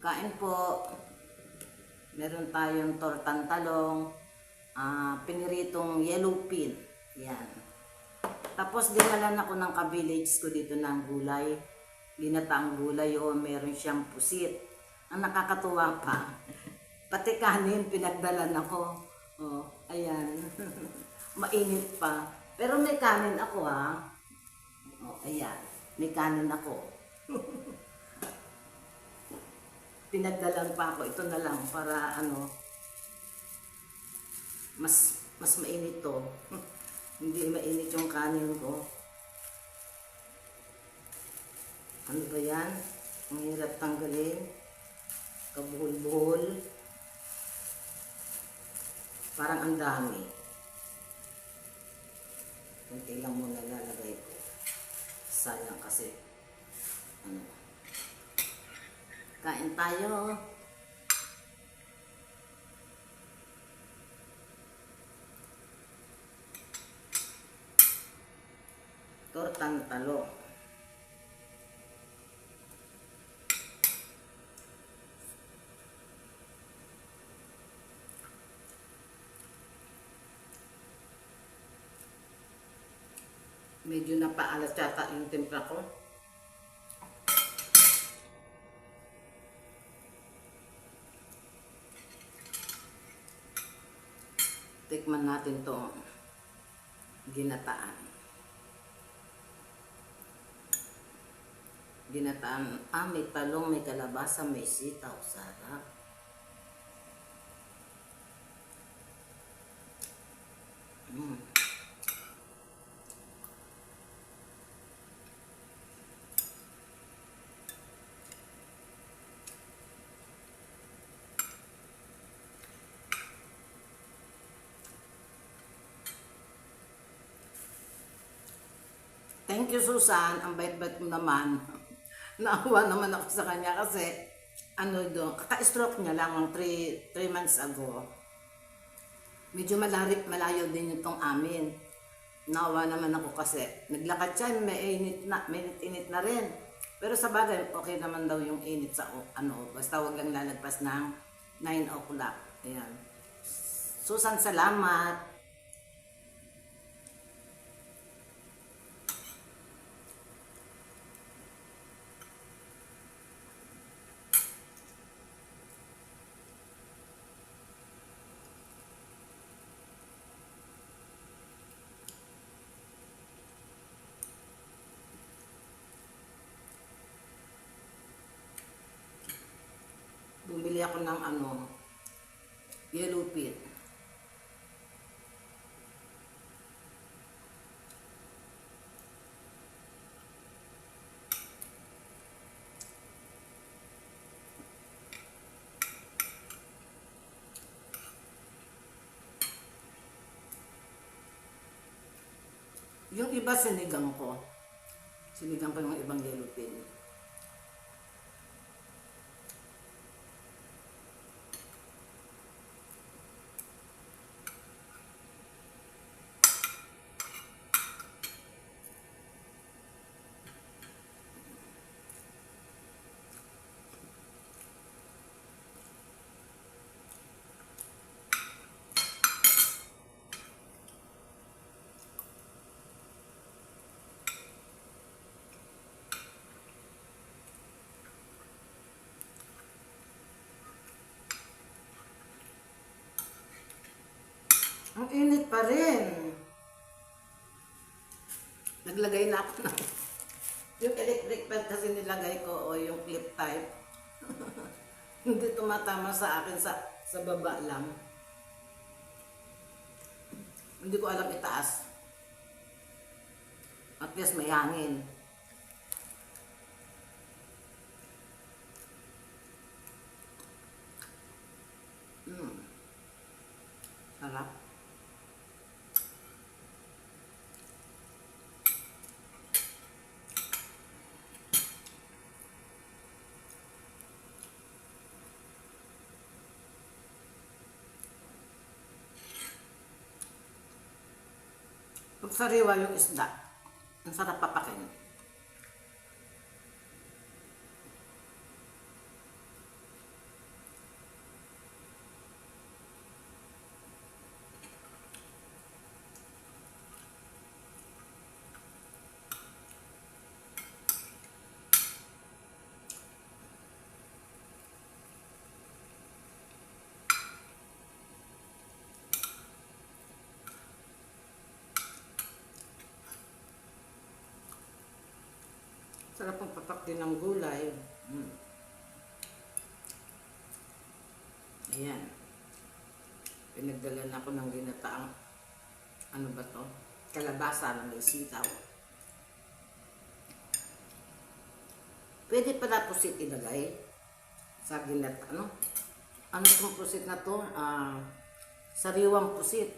Kain po. Meron tayong tortang talong, piniritong yellow pin. Yan. Tapos dinalan ako ng ka-village ko dito ng gulay. Ginataang gulay o meron siyang pusit. Ang nakakatuwa pa, pati kanin pinagdalan ako. Oh, ayan. Mainit pa. Pero may kanin ako ha. Oh, ayan. May kanin ako. Pinagdalan pa ako. Ito na lang para mas mainit to. Hindi mainit yung kanin ko. Ano ba yan? Ang hirap tanggalin. Kabuhol-buhol. Parang ang dami. Kunti lang muna lalagay ko. Sayang kasi. Kain tayo. Tortang talong. Medyo napaalat yata yung timpla ko. Tikman natin to ginataan. Ginataan, may talong, may kalabasa, may sitaw. Sarap. Thank you, Susan. Ang bait-bait mo naman. Naawa naman ako sa kanya kasi kaka-stroke niya lang 3 months ago. Medyo malayo din itong amin. Naawa naman ako kasi naglakad siya, may init na rin. Pero sa bagay, okay naman daw yung init sa basta wag lang lalagpas ng 9 o'clock. Ayan. Susan, salamat. Bumili ako ng yellow pit. Yung iba sinigang ko. Sinigang ko yung ibang yellow pit. Ang init pa rin. Naglagay na ako ng yung electric fan kasi nilagay ko o yung clip type. Hindi tumatama sa akin sa baba lang. Hindi ko alam itaas. At least may hangin. Sarap. Pag sariwa yung isda, ang sarap papakin. Sarap ang papak din ng gulay. Mm. Ayan. Pinagdala na ako ng ginataang, ano ba to? Kalabasa na may sitaw. Pwede pala pusit ilagay sa ginata, ano? Ano itong pusit na to? Sariwang pusit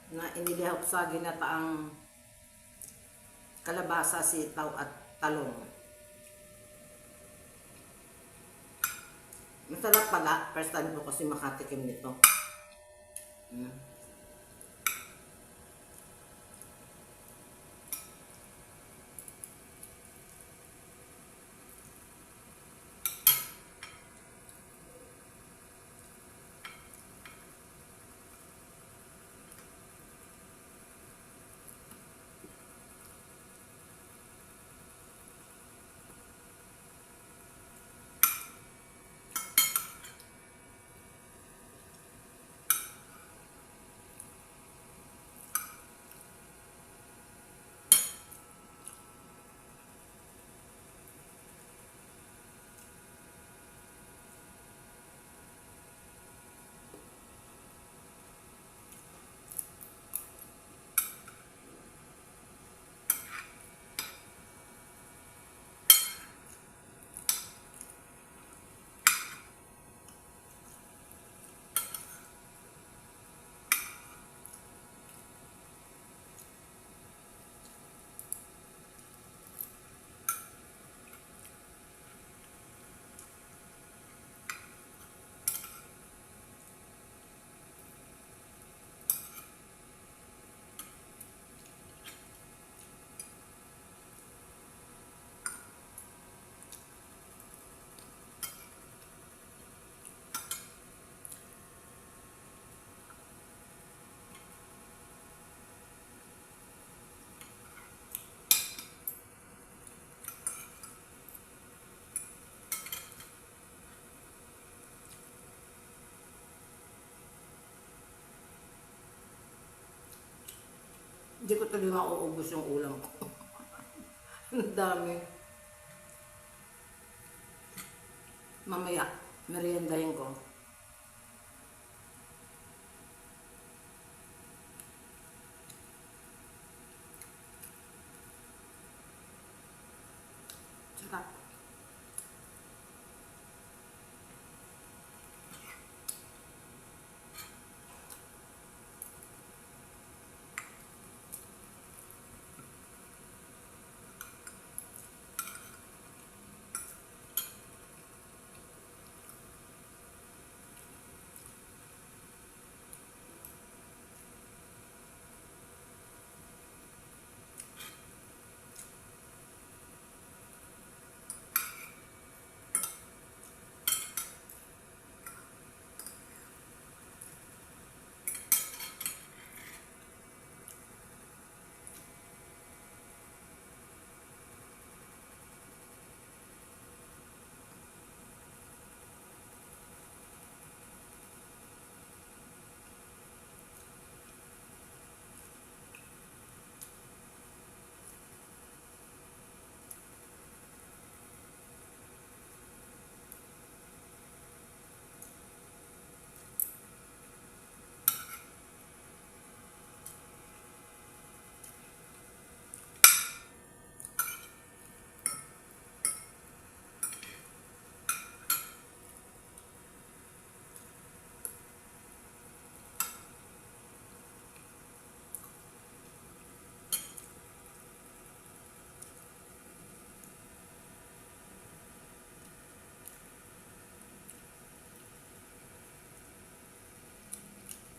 na inilihap sa ginataang kalabasa, sitaw at talong. Masarap pala. First time ko kasi makatikim nito. Hindi ko tuloy mauubos yung ulam ko. Ang dami. Mamaya, meriendahin ko. Sarap.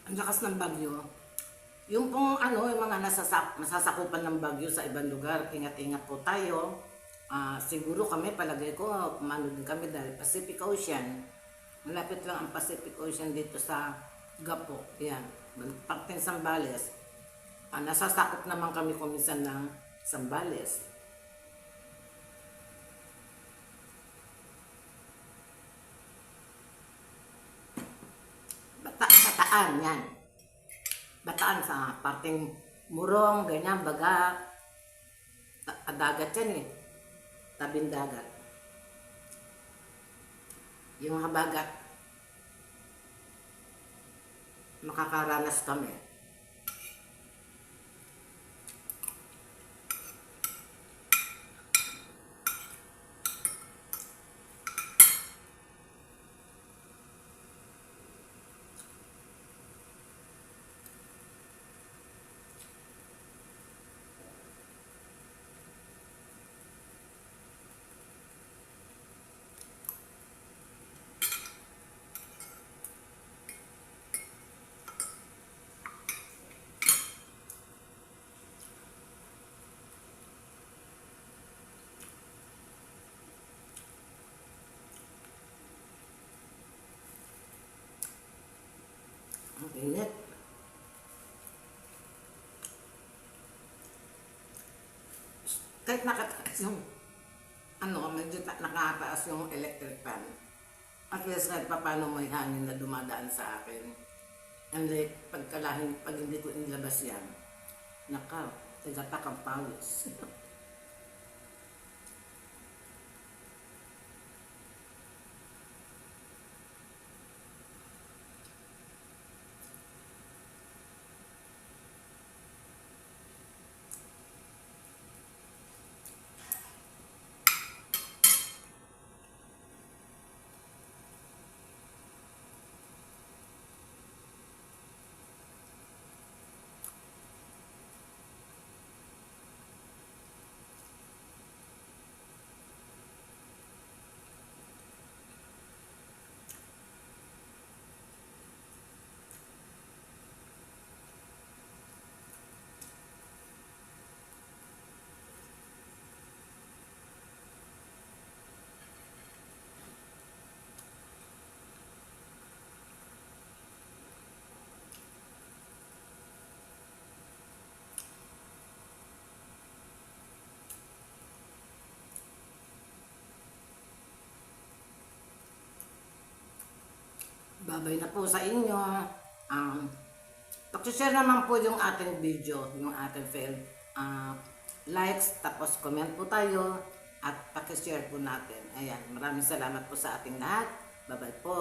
Ang lakas ng bagyo. Yung pong ano, yung mga nasasakupan ng bagyo sa ibang lugar, ingat-ingat po tayo. Siguro kami, palagay ko, kumano din kami dahil Pacific Ocean. Malapit lang ang Pacific Ocean dito sa Gapo. Yan, Pagting Zambales. Nasasakop naman kami kuminsan ng Zambales. Bataan, yan. Bataan sa parting Murong, ganyan, Baga. Dagat yan eh. tabing dagat. Yung habagat, makakaranas kami. Ang init. Kahit nakataas yung, medyo nakataas yung electric fan. At least kahit pa paano may hangin na dumadaan sa akin. And like, pag hindi ko inilabas yan, tigatak ang pawis. Babay na po sa inyo. Pakishare naman po yung ating video, yung ating film. Likes, tapos comment po tayo at pakishare po natin. Ayan, maraming salamat po sa ating lahat. Bye-bye po.